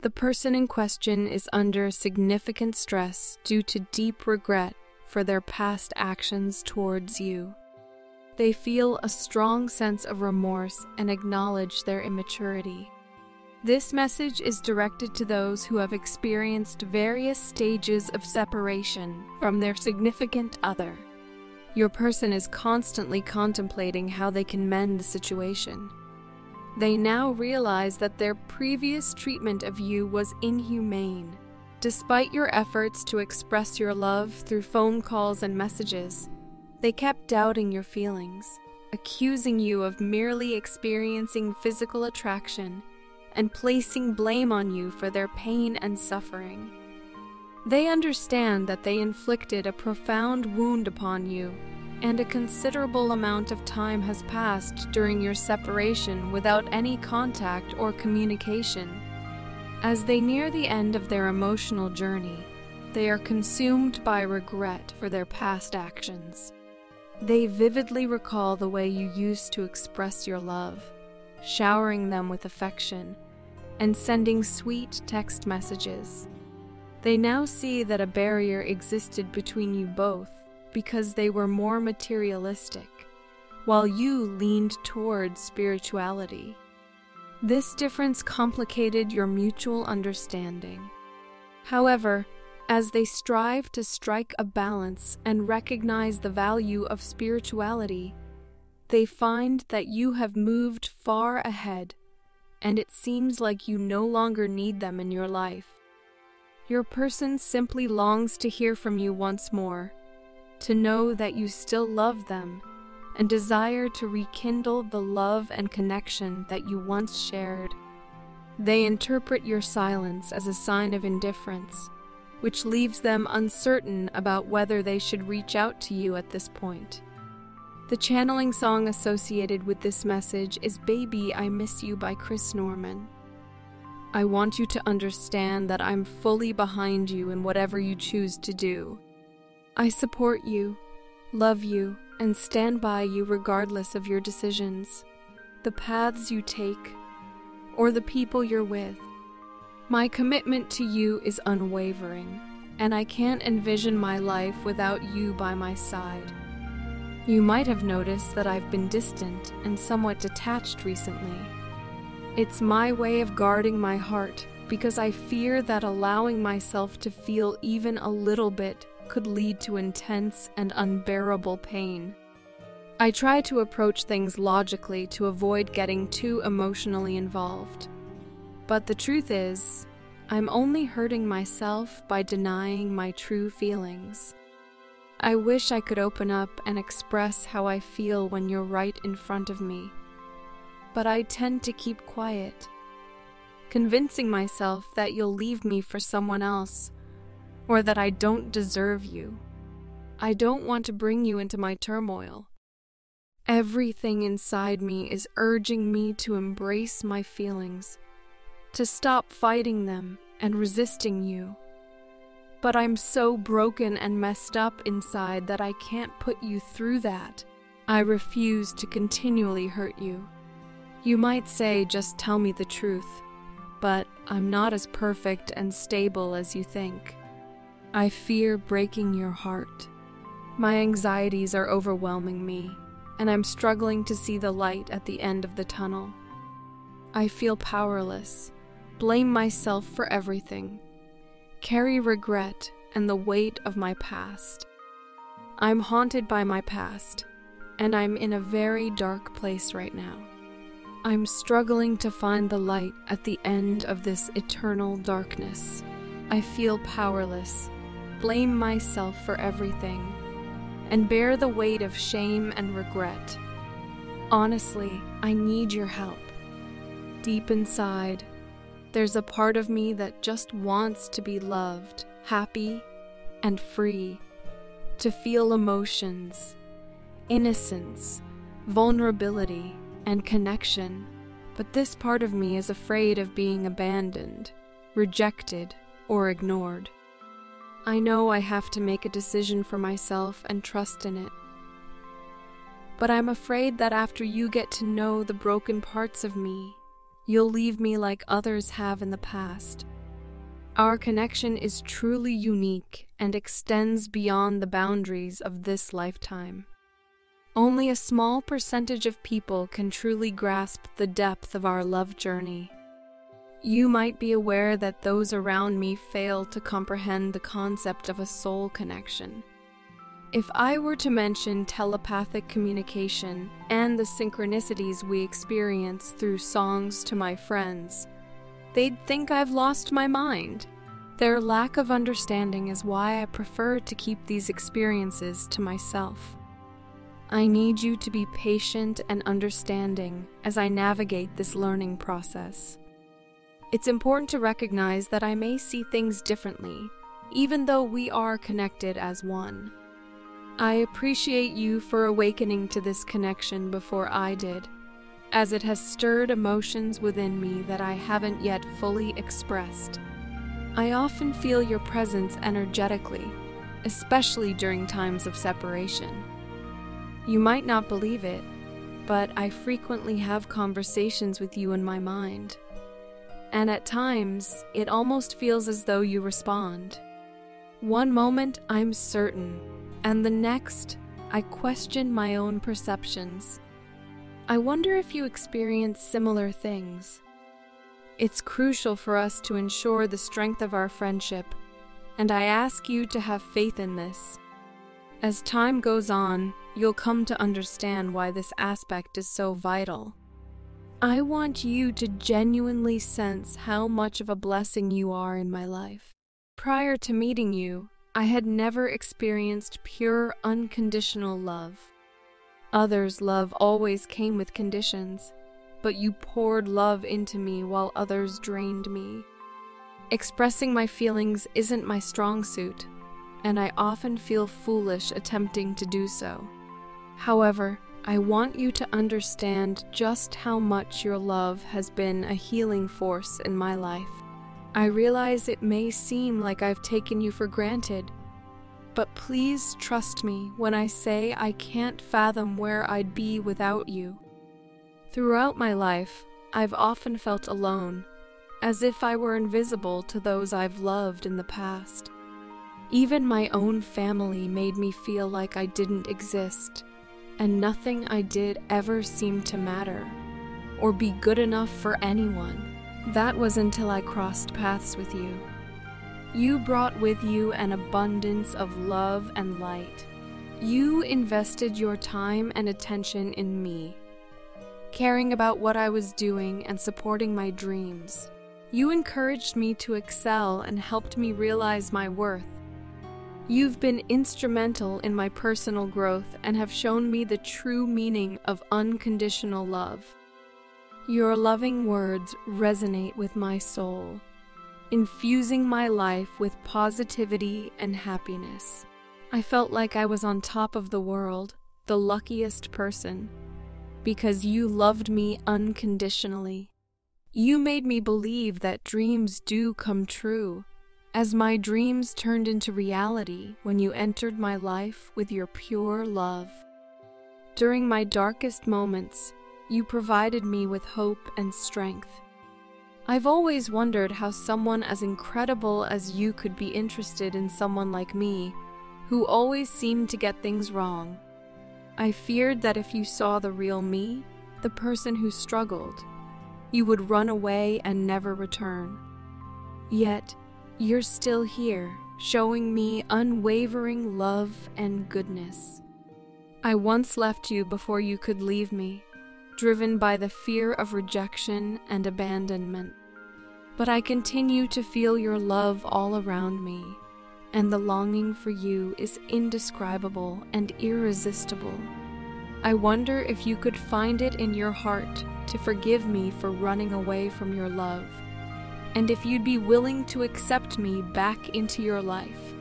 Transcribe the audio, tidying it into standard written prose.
The person in question is under significant stress due to deep regret for their past actions towards you. They feel a strong sense of remorse and acknowledge their immaturity. This message is directed to those who have experienced various stages of separation from their significant other. Your person is constantly contemplating how they can mend the situation. They now realize that their previous treatment of you was inhumane. Despite your efforts to express your love through phone calls and messages, they kept doubting your feelings, accusing you of merely experiencing physical attraction and placing blame on you for their pain and suffering. They understand that they inflicted a profound wound upon you, and a considerable amount of time has passed during your separation without any contact or communication. As they near the end of their emotional journey, they are consumed by regret for their past actions. They vividly recall the way you used to express your love, showering them with affection, and sending sweet text messages. They now see that a barrier existed between you both because they were more materialistic, while you leaned towards spirituality. This difference complicated your mutual understanding. However, as they strive to strike a balance and recognize the value of spirituality, they find that you have moved far ahead, and it seems like you no longer need them in your life. Your person simply longs to hear from you once more, to know that you still love them, and desire to rekindle the love and connection that you once shared. They interpret your silence as a sign of indifference, which leaves them uncertain about whether they should reach out to you at this point. The channeling song associated with this message is Baby, I Miss You by Chris Norman. I want you to understand that I'm fully behind you in whatever you choose to do. I support you, love you, and stand by you regardless of your decisions, the paths you take, or the people you're with. My commitment to you is unwavering, and I can't envision my life without you by my side. You might have noticed that I've been distant and somewhat detached recently. It's my way of guarding my heart because I fear that allowing myself to feel even a little bit could lead to intense and unbearable pain. I try to approach things logically to avoid getting too emotionally involved. But the truth is, I'm only hurting myself by denying my true feelings. I wish I could open up and express how I feel when you're right in front of me, but I tend to keep quiet, convincing myself that you'll leave me for someone else, or that I don't deserve you. I don't want to bring you into my turmoil. Everything inside me is urging me to embrace my feelings, to stop fighting them and resisting you. But I'm so broken and messed up inside that I can't put you through that. I refuse to continually hurt you. You might say, just tell me the truth, but I'm not as perfect and stable as you think. I fear breaking your heart. My anxieties are overwhelming me, and I'm struggling to see the light at the end of the tunnel. I feel powerless, blame myself for everything, carry regret and the weight of my past. I'm haunted by my past, and I'm in a very dark place right now. I'm struggling to find the light at the end of this eternal darkness. I feel powerless, blame myself for everything, and bear the weight of shame and regret. Honestly, I need your help. Deep inside, there's a part of me that just wants to be loved, happy, and free, to feel emotions, innocence, vulnerability, and connection. But this part of me is afraid of being abandoned, rejected, or ignored. I know I have to make a decision for myself and trust in it. But I'm afraid that after you get to know the broken parts of me, you'll leave me like others have in the past. Our connection is truly unique and extends beyond the boundaries of this lifetime. Only a small percentage of people can truly grasp the depth of our love journey. You might be aware that those around me fail to comprehend the concept of a soul connection. If I were to mention telepathic communication and the synchronicities we experience through songs to my friends, they'd think I've lost my mind. Their lack of understanding is why I prefer to keep these experiences to myself. I need you to be patient and understanding as I navigate this learning process. It's important to recognize that I may see things differently, even though we are connected as one. I appreciate you for awakening to this connection before I did, as it has stirred emotions within me that I haven't yet fully expressed. I often feel your presence energetically, especially during times of separation. You might not believe it, but I frequently have conversations with you in my mind. And at times, it almost feels as though you respond. One moment I'm certain, and the next, I question my own perceptions. I wonder if you experience similar things. It's crucial for us to ensure the strength of our friendship, and I ask you to have faith in this. As time goes on, you'll come to understand why this aspect is so vital. I want you to genuinely sense how much of a blessing you are in my life. Prior to meeting you, I had never experienced pure, unconditional love. Others' love always came with conditions, but you poured love into me while others drained me. Expressing my feelings isn't my strong suit, and I often feel foolish attempting to do so. However, I want you to understand just how much your love has been a healing force in my life. I realize it may seem like I've taken you for granted, but please trust me when I say I can't fathom where I'd be without you. Throughout my life, I've often felt alone, as if I were invisible to those I've loved in the past. Even my own family made me feel like I didn't exist, and nothing I did ever seemed to matter, or be good enough for anyone. That was until I crossed paths with you. You brought with you an abundance of love and light. You invested your time and attention in me, caring about what I was doing and supporting my dreams. You encouraged me to excel and helped me realize my worth. You've been instrumental in my personal growth and have shown me the true meaning of unconditional love. Your loving words resonate with my soul, infusing my life with positivity and happiness. I felt like I was on top of the world, the luckiest person, because you loved me unconditionally. You made me believe that dreams do come true, as my dreams turned into reality when you entered my life with your pure love. During my darkest moments, you provided me with hope and strength. I've always wondered how someone as incredible as you could be interested in someone like me, who always seemed to get things wrong. I feared that if you saw the real me, the person who struggled, you would run away and never return. Yet, you're still here, showing me unwavering love and goodness. I once left you before you could leave me, driven by the fear of rejection and abandonment. But I continue to feel your love all around me, and the longing for you is indescribable and irresistible. I wonder if you could find it in your heart to forgive me for running away from your love, and if you'd be willing to accept me back into your life.